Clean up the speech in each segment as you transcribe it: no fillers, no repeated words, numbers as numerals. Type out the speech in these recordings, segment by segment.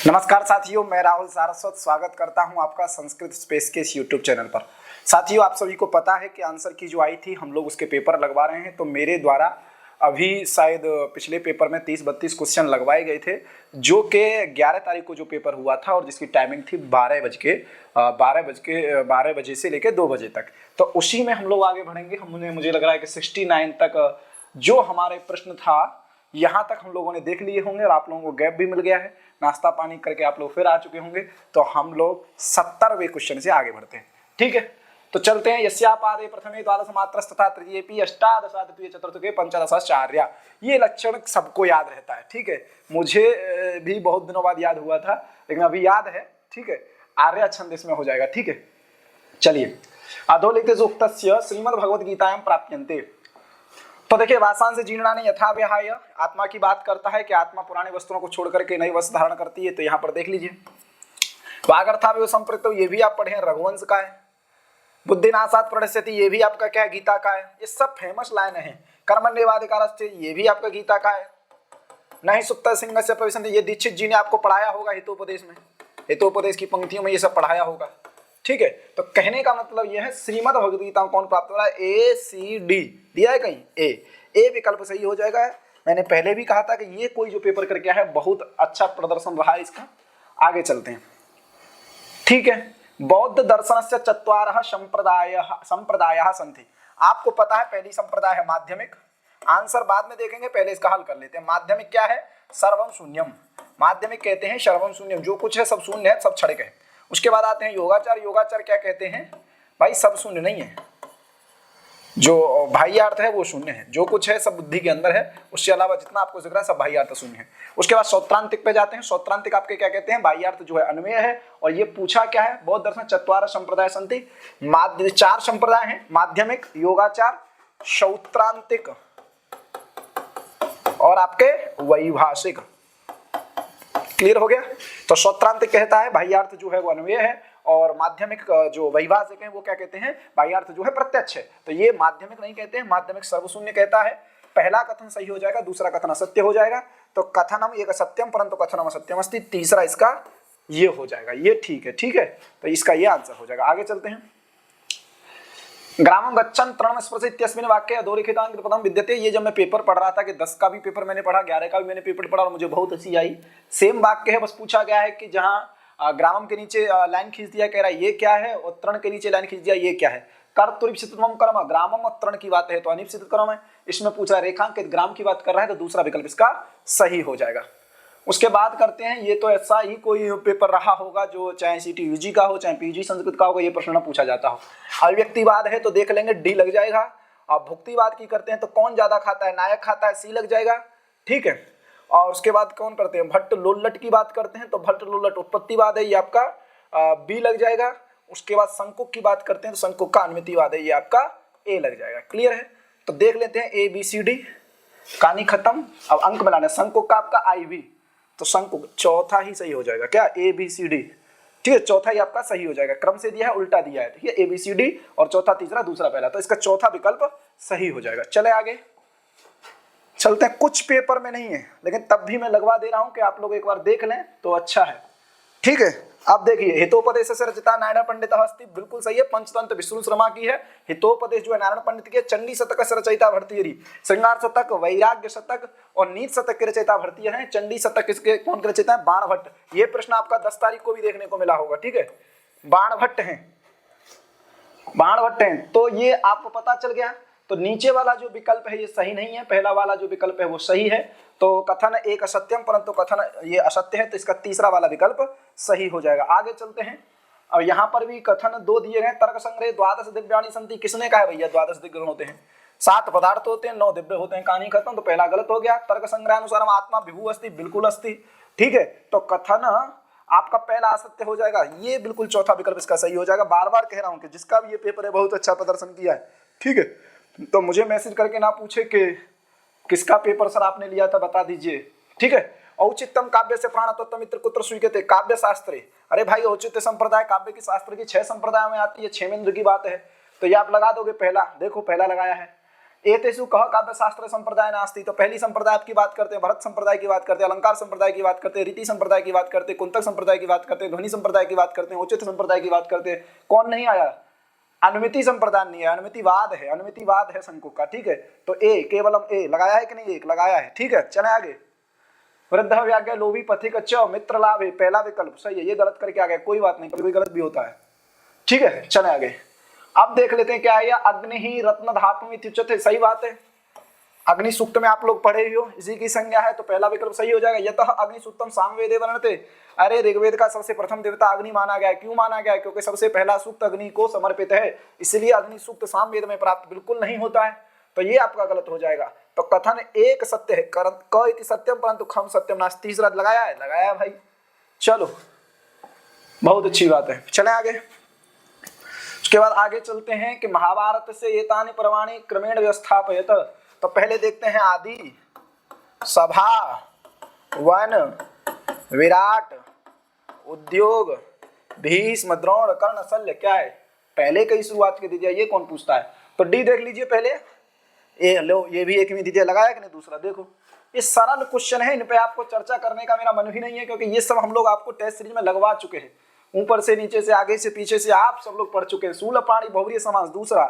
नमस्कार साथियों, मैं राहुल सारस्वत स्वागत करता हूं आपका संस्कृत स्पेस के इस यूट्यूब चैनल पर। साथियों, आप सभी को पता है कि आंसर की जो आई थी हम लोग उसके पेपर लगवा रहे हैं। तो मेरे द्वारा अभी शायद पिछले पेपर में 30-32 क्वेश्चन लगवाए गए थे, जो कि 11 तारीख को जो पेपर हुआ था और जिसकी टाइमिंग थी 12 बजे से लेकर 2 बजे तक। तो उसी में हम लोग आगे बढ़ेंगे। मुझे लग रहा है कि 69 तक जो हमारे प्रश्न था यहाँ तक हम लोगों ने देख लिए होंगे और आप लोगों को गैप भी मिल गया है, नाश्ता पानी करके आप लोग फिर आ चुके होंगे। तो हम लोग 70वें क्वेश्चन से आगे बढ़ते हैं। ठीक है, तो चलते हैं। यस्यापादे प्रथमे द्वादश मात्रस्तथा तृतीयेपि अष्टादशा द्वितीय चतुर्थके पंचदशाचार्या। ये लक्षण सबको याद रहता है। ठीक है, मुझे भी बहुत दिनों बाद याद हुआ था, लेकिन अभी याद है। ठीक है, आर्या छंद इसमें हो जाएगा। ठीक है, चलिए। अधोलिखित सूक्तस्य श्रीमद्भगवद्गीतायां प्राप्यन्ते। तो देखिए, वासांश जीर्णानि यथा विहाय, आत्मा की बात करता है कि आत्मा पुरानी वस्तुओं को छोड़ करके नई वस्तु धारण करती है। तो यहाँ पर देख लीजिए, वागर्थाविव संपृक्तो, ये भी आप पढ़े हैं, रघुवंश का है। बुद्धिनाशात् प्रणश्यति, ये भी आपका क्या है, गीता का है। ये सब फेमस लाइन है। कर्मण्येवाधिकारस्ते, ये भी आपका गीता का है। नहीं सुप्त सिंहस्य प्रविशन्ति, ये दीक्षित जी ने आपको पढ़ाया होगा हितोपदेश में, हितोपदेश की पंक्तियों में ये सब पढ़ाया होगा। ठीक है, तो कहने का मतलब यह है श्रीमद् भगवद्गीता कौन प्राप्त हो रहा है, ACD दिया है कहीं, ए विकल्प सही हो जाएगा। मैंने पहले भी कहा था कि ये कोई जो पेपर करके आया है बहुत अच्छा प्रदर्शन रहा है इसका। आगे चलते हैं। ठीक है, बौद्ध दर्शन से चत्वारः संप्रदायः सन्ति। आपको पता है पहली संप्रदाय है माध्यमिक। आंसर बाद में देखेंगे, पहले इसका हल कर लेते हैं। माध्यमिक क्या है, सर्वम शून्यम। माध्यमिक कहते हैं सर्वम शून्यम, जो कुछ है सब शून्य है, सब क्षणिक है। उसके बाद आते हैं योगाचार। योगाचार क्या कहते हैं भाई, सब शून्य नहीं है, जो बाह्यार्थ है वो शून्य है, जो कुछ है सब बुद्धि के अंदर है, उससे अलावा जितना आपको दिख रहा है सब बाह्यार्थ शून्य है। उसके बाद सौत्रांतिक पे जाते हैं। सौत्रांतिक आपके क्या कहते हैं, बाह्यार्थ जो है अन्वय है। और ये पूछा क्या है, बौद्ध दर्शन चत्वार संप्रदाय सन्ति, 4 संप्रदाय हैं, माध्यमिक, योगाचार, सौत्रांतिक और आपके वैभाषिक। क्लियर हो गया। तो सौत्रांतिक कहता है बाह्यार्थ जो है वो अन्वय है, और माध्यमिक जो वैभाषिक है वो क्या कहते हैं, बाह्यार्थ जो है प्रत्यक्ष है। तो ये माध्यमिक नहीं कहते हैं, माध्यमिक सर्वशून्य कहता है। पहला कथन सही हो जाएगा, दूसरा कथन असत्य हो जाएगा। तो कथनम एक असत्यम परंतु कथनम असत्यम अस्ति, तीसरा इसका ये हो जाएगा, ये ठीक है। ठीक है, तो इसका ये आंसर हो जाएगा। आगे चलते हैं। ग्रामं गच्छन् तृणं स्पृशति इत्यस्मिन् वाक्ये अधोलिखितां कृतपदं विद्यते। ये जब मैं पेपर पढ़ रहा था कि 10 का भी पेपर मैंने पढ़ा, 11 का भी मैंने पेपर पढ़ा, और मुझे बहुत हंसी आई। सेम वाक्य है, बस पूछा गया है कि जहाँ ग्रामम के नीचे लाइन खींच दिया, कह रहा है ये क्या है, और तृण के नीचे लाइन खींच दिया, ये क्या है। कर्तुरीप्सितम कर्म, ग्रामम और तृण की बात है तो अनिप्सित कर्म है। इसमें पूछा रेखांकित ग्राम की बात कर रहा है, तो दूसरा विकल्प इसका सही हो जाएगा। उसके बाद करते हैं, ये तो ऐसा ही कोई पेपर रहा होगा जो चाहे सीटी यूजी का हो चाहे पीजी संस्कृत का होगा, ये प्रश्न पूछा जाता हो। अव्यक्तिवाद है तो देख लेंगे, डी लग जाएगा। और भुक्तिवाद की करते हैं तो कौन ज्यादा खाता है, नायक खाता है, सी लग जाएगा। ठीक है, और उसके बाद कौन करते हैं, भट्ट लोल्लट की बात करते हैं तो भट्ट लोल्लट उत्पत्तिवाद है, ये आपका बी लग जाएगा। उसके बाद शंकुक की बात करते हैं तो शंकुक का अनुमितिवाद है, ये आपका ए लग जाएगा। क्लियर है, तो देख लेते हैं ABCD, कहानी खत्म। अब अंक मिलाना, शंकुक का आपका IV, तो शंकुक चौथा ही सही हो जाएगा, क्या ABCD। ठीक है, चौथा ही आपका सही हो जाएगा, क्रम से दिया है, उल्टा दिया है। ठीक है, ABCD और चौथा तीसरा दूसरा पहला, तो इसका चौथा विकल्प सही हो जाएगा। चले आगे चलते हैं। कुछ पेपर में नहीं है, लेकिन तब भी मैं लगवा दे रहा हूं कि आप लोग एक बार देख लें तो अच्छा है। ठीक है, आप देखिए, हितोपदेश से रचिता नारायण पंडित अस्ति, बिल्कुल सही है। पंचतंत्र विष्णु शर्मा की है। हितोपदेश जो है नारायण पंडित की है। चंडी शतक से रचयिता भर्तृहरि, श्रृंगार शतक, वैराग्य शतक और नीति शतक के रचयिता भर्तृहरि हैं। चंडी शतक किसके कौन के रचयिता है, बाणभट्ट। ये प्रश्न आपका 10 तारीख को भी देखने को मिला होगा। ठीक है, बाणभट्ट हैं, बाणभट्ट हैं, तो ये आपको पता चल गया। तो नीचे वाला जो विकल्प है ये सही नहीं है, पहला वाला जो विकल्प है वो सही है। तो कथन एक असत्यम परंतु कथन ये असत्य है, तो इसका तीसरा वाला विकल्प सही हो जाएगा। आगे चलते हैं। और यहाँ पर भी कथन 2 दिए गए। तर्क संग्रह द्वादश दिव्यानि सन्ति, किसने कहा है भैया, द्वादश दिव्य होते हैं, 7 पदार्थ होते हैं, 9 दिव्य होते हैं। कहानी खत्म, तो पहला गलत हो गया। तर्क संग्रह अनुसार आत्मा विभू अस्ति, बिल्कुल अस्ति। ठीक है, तो कथन आपका पहला असत्य हो जाएगा, ये बिल्कुल चौथा विकल्प इसका सही हो जाएगा। बार बार कह रहा हूं कि जिसका भी ये पेपर है बहुत अच्छा प्रदर्शन किया है। ठीक है, तो मुझे मैसेज करके ना पूछे कि किसका पेपर सर आपने लिया था, बता दीजिए। ठीक है, औचित्यम काव्य से प्राण तत्व मित्र कुत्र स्वीकृते, काव्य शास्त्रे। अरे भाई, औचित्य संप्रदाय काव्य की शास्त्र की 6 संप्रदायों में आती है, 6 में की बात है। तो ये आप लगा दोगे पहला, देखो पहला लगाया है। एतेषु कः काव्य शास्त्र संप्रदाय नास्ति, तो पहली संप्रदाय की बात करते हैं, भरत संप्रदाय की बात करते हैं, अलंकार संप्रदाय की बात करते हैं, रीति संप्रदाय की बात करते हैं, कुंतक संप्रदाय की बात करते हैं, ध्वनि संप्रदाय की बात करते हैं, उचित संप्रदाय की बात करते हैं। कौन नहीं आया? अनुमिति संप्रदाय नहीं है, अनुमितिवाद है, अनुमितिवाद है शंकुक का। ठीक है, तो ए केवलम ए लगाया है कि नहीं? एक लगाया है। ठीक है, चले आगे। वृद्ध व्याज्ञा लोभी पथिक च मित्र लाभ है, पहला विकल्प सही है। ये गलत करके आ गया, कोई बात नहीं, कभी कोई गलत भी होता है। ठीक है, चले आगे। अब देख लेते हैं क्या है, अग्नि ही रत्न धातु इत्युच्यते, सही बात है। अग्नि सूक्त में आप लोग पढ़े ही हो, इसी की संज्ञा है, तो पहला विकल्प सही हो जाएगा। यतः अग्नि सूक्तम सामवेदे वर्णते, अरे ऋग्वेद का सबसे प्रथम देवता अग्नि माना गया है। क्यों माना गया है? क्योंकि सबसे पहला सूक्त अग्नि को समर्पित है, इसलिए अग्नि सूक्त सामवेद में प्राप्त बिल्कुल नहीं होता है, तो ये आपका गलत हो जाएगा। तो कथन एक सत्य है, क इति सत्यम परंतु खम सत्यम नास्ति, तीसरा लगाया है? लगाया भाई। चलो, बहुत अच्छी बात है, चले आगे। उसके बाद आगे चलते हैं कि महाभारत से एतानि पर्वाणि क्रमेण व्यवस्थापयत, तो पहले देखते हैं आदि, सभा, वन, विराट, उद्योग, भीष्म, द्रोण, कर्ण, शल्य, क्या है? पहले कई शुरुआत की दीजिए, ये कौन पूछता है? तो डी देख लीजिए पहले। ए लो, ये भी एक में दीजिए, लगाया कि नहीं? दूसरा देखो, ये सरल क्वेश्चन है, इन पे आपको चर्चा करने का मेरा मन भी नहीं है, क्योंकि ये सब हम लोग आपको टेस्ट सीरीज में लगवा चुके हैं, ऊपर से नीचे से आगे से पीछे से आप सब लोग पढ़ चुके हैं। शूलपाणी बहुव्रीहि समास दूसरा,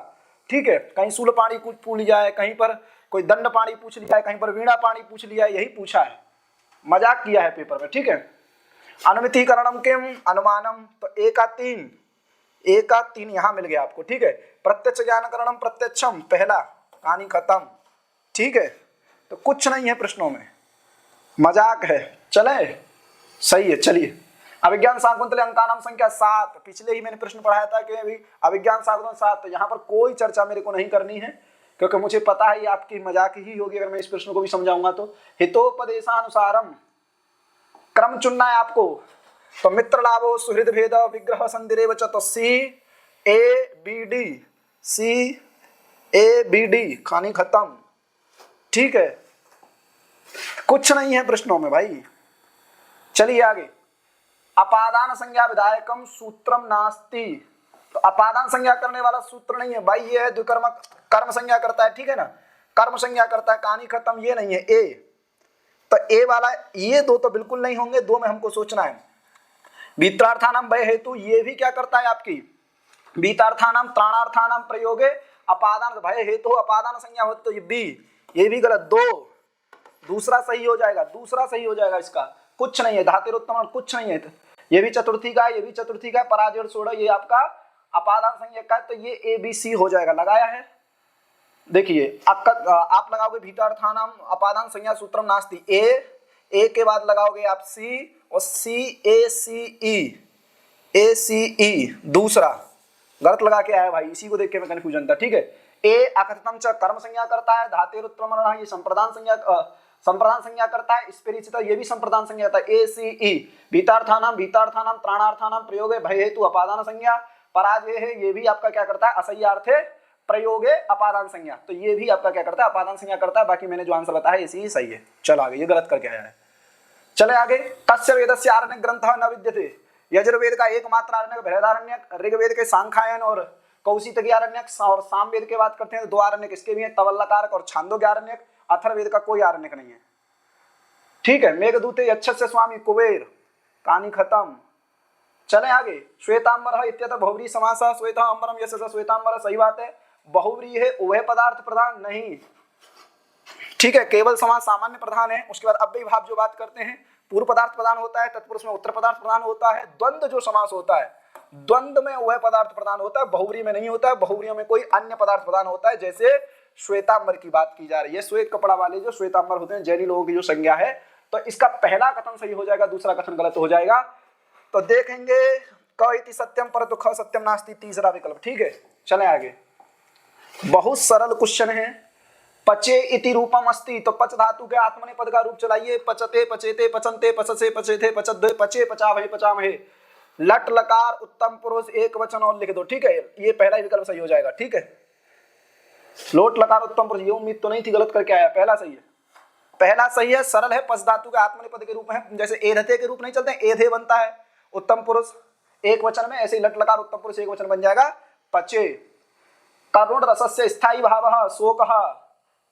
ठीक है, कहीं शूलपाणी कुछ पूछ लिया है, कहीं पर कोई दंड पाणी पूछ लिया है, कहीं पर वीणा पाणी पूछ लिया है, यही पूछा है, मजाक किया है पेपर में। ठीक है, अनुमितिकरणम किम अनुमानम, तो एक का तीन यहाँ मिल गया आपको। ठीक है, प्रत्यक्ष ज्ञानकरणम प्रत्यक्षम, पहला, कहानी खत्म। ठीक है, तो कुछ नहीं है प्रश्नों में, मजाक है। चले, सही है, चलिए। अभिज्ञान शाकुंतले अंकानाम संख्या 7, पिछले ही मैंने प्रश्न पढ़ाया था कि अभी अभिज्ञान शाकुंतल 7, तो यहाँ पर कोई चर्चा मेरे को नहीं करनी है, क्योंकि मुझे पता है ये आपकी मजाक ही होगी अगर मैं इस प्रश्न को भी समझाऊंगा तो। हितोपदेशानुसारम क्रम चुनना है आपको, तो मित्र लाभो सुहृद भेद विग्रह संधिरेव च, तो CABD कहानी खत्म। ठीक है, कुछ नहीं है प्रश्नों में भाई। चलिए आगे। अपादान संज्ञा विधायकम सूत्रम नास्ति, तो अपादान संज्ञा करने वाला सूत्र नहीं है भाई, ये है द्विकर्मक, कर्म संज्ञा करता है। ठीक है ना, कर्म संज्ञा करता है, कहानी खत्म, ये नहीं है। ए, तो ए वाला, ये दो तो बिल्कुल नहीं होंगे, दो में हमको सोचना है। बीतार्थानाम भय हेतु, ये भी क्या करता है आपकी, बीतार्थानाम त्राणार्थानाम प्रयोगे अपादान भय हेतु अपादान संज्ञा हो, तो ये बी, ये भी गलत। दो, दूसरा सही हो जाएगा, दूसरा सही हो जाएगा, इसका कुछ नहीं है, धातुरुत्तम कुछ नहीं है। ये भी चतुर्थी का, ये भी चतुर्थी का, पराजय और सोड़ा, ये आपका अपादान संज्ञा का है, तो ये ABC हो जाएगा। लगाया है, देखिए आप लगाओगे भीतार्थानाम अपादान संज्ञा सूत्रम नास्ति, ए के बाद लगाओगे आप C, और ACE, दूसरा गलत लगा के आया भाई, इसी को देख के मैं कंफ्यूजन था। ठीक है, ए अकथतम च कर्म संज्ञा करता है, धातेरुत्तम, ये संप्रदान संज्ञा करता है, स्पिरिचित, ये भी संप्रदान संज्ञा करता है। ACE भीतार्थानाम त्राणार्थानाम प्रयोग भय हेतु अपादान संज्ञा, पराजय है, ये भी आपका क्या करता है, असह्यार्थे प्रयोगे अपादान संज्ञा, तो ये भी आपका क्या करता है, अपादान संज्ञा करता है। बाकी मैंने जो आंसर बताया इसी सही है। चलो आगे, ये गलत करके आया है। चले आगे। कस्य वेदस्य आरण्यक ग्रंथः न विद्यते, यजुर्वेद का एकमात्र आरण्यक बृहदारण्यक, ऋग्वेद के सांख्यायन और कौशितकी आरण्यक, और सामवेद की बात करते हैं तो दो आरण्यक इसके भी हैं, तवल्लकारक और छांदोग्य आरण्यक। अथर्ववेद का कोई आरण्यक नहीं है। ठीक है, मेघदूते यक्षस्य स्वामी कुबेर, कहानी खत्म। चले आगे। श्वेतांबर इत्यतः बहुव्रीहि समासः, श्वेता अंबरम यस्य श्वेतांबर, सही बात है, बहुव्रीहि है, उभय पदार्थ प्रधान नहीं। ठीक है, केवल समास सामान्य प्रधान है। उसके बाद अव्ययी भाव जो बात करते हैं, पूर्व पदार्थ प्रधान होता है, तत्पुरुष में उत्तर पदार्थ प्रधान होता है। द्वंद्व जो समास होता है, द्वंद्व में उभय पदार्थ प्रधान होता है, बहुव्रीहि में नहीं होता है। बहुव्रीहि में कोई अन्य पदार्थ प्रधान होता है, जैसे श्वेतांबर की बात की जा रही है। श्वेत कपड़ा वाले जो श्वेतांबर होते हैं, जैनी लोगों की जो संज्ञा है, तो इसका पहला कथन सही हो जाएगा, दूसरा कथन गलत हो जाएगा। तो देखेंगे क इति सत्यम परंतु ख सत्यम नास्ति, तीसरा विकल्प। ठीक है, चले आगे। बहुत सरल क्वेश्चन है। पचे इति रूपम अस्ति, तो पच धातु के आत्मने पद का रूप चलाइए। पचते पचेते पचनते पचसे पचेते पचद्वे पचे पचावहे पचामहे। लट लकार उत्तम पुरुष एक वचन और लिख दो। ठीक है, ये पहला विकल्प सही हो जाएगा। ठीक है, लोट लकार उत्तम पुरुष, ये उम्मीद तो नहीं थी, गलत करके आया, पहला सही है, पहला सही है, सरल है। पच धातु के आत्मने पद के रूप है, जैसे एधते के रूप नहीं चलते, एधे बनता है उत्तम पुरुष एक वचन में, ऐसे ही लट लकार उत्तम पुरुष एक वचन बन जाएगा, पचे। करुण रसस्य स्थायी भावः शोकः,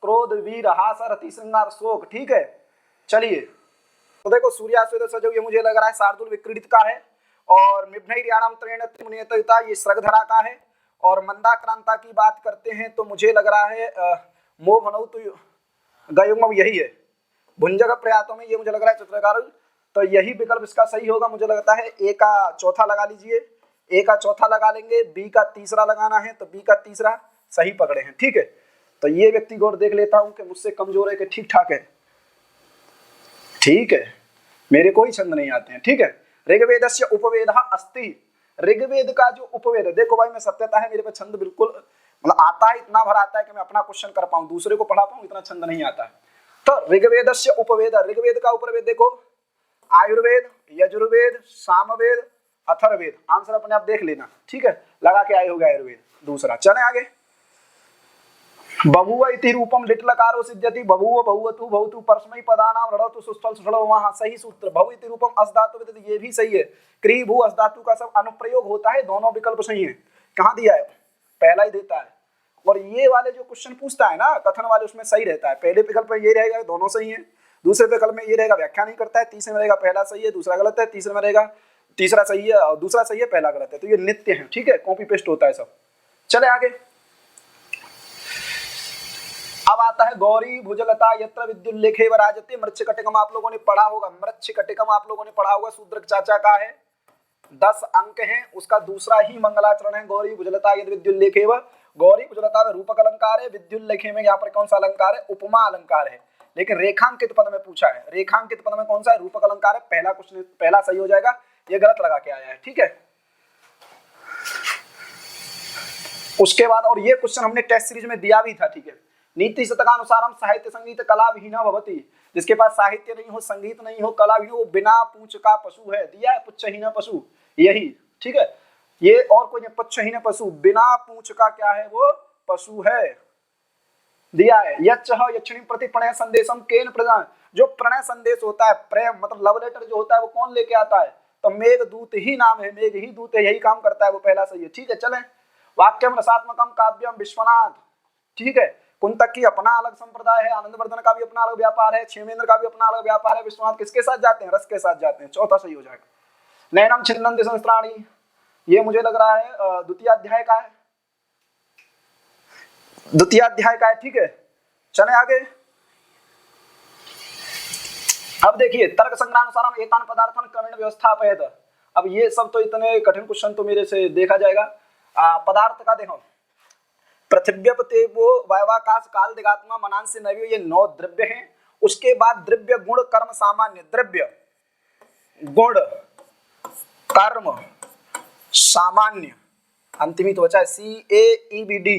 क्रोध, वीर, हास, रति, श्रृंगार, शोक। ठीक है, चलिए तो देखो सूर्यास्वेद सजो ये मुझे लग रहा है शार्दुल विक्रीडित का है, और मिभ्नैर्याणाम त्रेण त्रिमुनियतयुता ये श्रगधरा का है, और मंदाक्रांता की बात करते हैं तो मुझे लग रहा है मोभनौ तो गयुग्म यही है। भुंजग प्रयातों में ये मुझे लग रहा है चित्रकार, तो यही विकल्प इसका सही होगा मुझे लगता है। ए का चौथा लगा लीजिए, ए का चौथा लगा लेंगे, बी का तीसरा लगाना है तो बी का तीसरा सही पकड़े हैं। ठीक है, तो ये व्यक्ति गौर देख लेता हूं कि मुझसे कमजोर है कि ठीक ठाक है। ठीक है, मेरे कोई छंद नहीं आते हैं। ठीक है, ऋग्वेदस्य उपवेदः अस्ति, ऋग्वेद का जो उपवेद है, देखो भाई मैं सत्यता है मेरे पे छंद बिल्कुल मतलब आता है, इतना भर आता है कि मैं अपना क्वेश्चन कर पाऊं, दूसरे को पढ़ा पाऊं, इतना छंद नहीं आता है। तो ऋग्वेदस्य उपवेद, ऋग्वेद का उपवेद देखो आयुर्वेद, यजुर्वेद, सामवेद, अथर्ववेद। आंसर अपने आप देख लेना। ठीक है, लगा के आए हो गया आयुर्वेद दूसरा। चले आगे, बभुव इति रूपम लिट्लकारो सिद्ध्यति, बभुव बहुवतु भवतु परस्मै पदानाम रणतु सुस्थल सुषलो। वहां सही सूत्र भव इति रूपम अस धातु विदित, ये भी सही है। क्री भू अस धातु का सब अनुप्रयोग होता है, दोनों विकल्प सही है। कहां दिया है, पहला ही देता है। और ये वाले जो क्वेश्चन पूछता है ना कथन वाले, उसमें सही रहता है। पहले विकल्प में ये रहेगा दोनों सही है, दूसरे विकल्प में ये रहेगा व्याख्या नहीं करता है, तीसरे में रहेगा पहला सही है दूसरा गलत है, तीसरे में रहेगा तीसरा सही है और दूसरा सही है पहला गलत है। तो ये नित्य है। ठीक है, कॉपी पेस्ट होता है सब। चले आगे, अब आता है गौरी भुजलता यत्र विद्युल्लेखे वराजते। मृच्छकटिकम आप लोगों ने पढ़ा होगा, मृच्छकटिकम आप लोगों ने पढ़ा होगा, शूद्रक चाचा का है, 10 अंक हैं, उसका दूसरा ही मंगलाचरण है। गौरी भुजलता यद विद्युल्लेखे व, गौरी भुजलता में रूपक अलंकार है, विद्युल्लेखे में यहाँ पर कौन सा अलंकार है, उपमा अलंकार है। लेकिन रेखांकित पद में पूछा है, रेखांकित पद में कौन सा है, रूपक अलंकार है। पहला क्वेश्चन पहला सही हो जाएगा, ये गलत लगा के आया है। ठीक है, उसके बाद और ये क्वेश्चन हमने टेस्ट सीरीज में दिया भी था। ठीक है, नीति शतकानुसारम साहित्य संगीत कला विहीना भवति, जिसके पास साहित्य नहीं हो, संगीत नहीं हो, कला विहीन, वो बिना पूंछ का पशु है। दिया है पुच्छहीन पशु, यही। ठीक है, ये और कोई नहीं, पुच्छहीन पशु, बिना पूंछ का क्या है, वो पशु है, दिया है। यच्चह यक्षिणी प्रति प्रणय संदेशम केन प्रदान, जो प्रणय संदेश होता है, प्रेम मतलब लव लेटर जो होता है, वो कौन लेके आता है, तो मेघदूत ही नाम है, मेघ ही दूत है, यही काम करता है, वो पहला सही है। ठीक है, चलें, वाक्यम रसात्मकम काव्यम विश्वनाथ। ठीक है, कुंतक की अपना अलग संप्रदाय है, आनंदवर्धन का भी अपना अलग व्यापार है, क्षेमेंद्र का भी अपना अलग व्यापार है, विश्वनाथ किसके साथ जाते हैं, रस के साथ जाते हैं, चौथा सही हो जाएगा। नैनम छिन्दन्ति संस्त्राणी, ये मुझे लग रहा है द्वितीय अध्याय का है, द्वितीय अध्याय का है। ठीक है, चले आगे। अब देखिए, तर्क संग्रहानुसारम एतान पदार्थन क्रमेण व्यवस्थापयत। अब ये सब तो इतने कठिन क्वेश्चन तो मेरे से देखा जाएगा। पदार्थ का देखो, पृथिव्यपते वो वायवाकाश काल दिगात्मा मनांश से नव्य, ये 9 द्रव्य हैं। उसके बाद द्रव्य गुण कर्म सामान्य, द्रव्य गुण कर्म सामान्य, अंतिम तो बचा है CAEBD,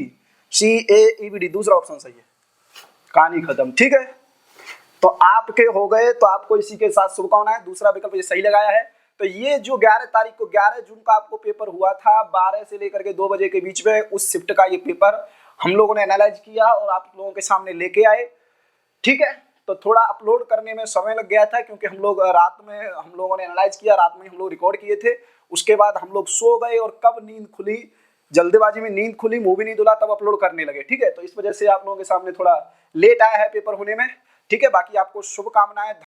CAEBD दूसरा ऑप्शन सही है, कहानी खत्म। ठीक है, तो आपके हो गए, तो आपको इसी के साथ शुभकामनाएं। दूसरा विकल्प ये सही लगाया है। तो ये जो 11 तारीख को 11 जून का आपको पेपर हुआ था 12 से लेकर के 2 बजे के बीच में, उस शिफ्ट का ये पेपर हम लोगों ने एनालाइज किया और आप लोगों के सामने लेके आए। ठीक है, तो थोड़ा अपलोड करने में समय लग गया था क्योंकि हम लोग रात में हम लोगों ने एनालाइज किया, रात में हम लोग रिकॉर्ड किए थे, उसके बाद हम लोग सो गए और कब नींद खुली, जल्दबाजी में नींद खुली, मुंह भी नहीं धुला, तब अपलोड करने लगे। ठीक है, तो इस वजह से आप लोगों के सामने थोड़ा लेट आया है पेपर होने में। ठीक है, बाकी आपको शुभकामनाएं।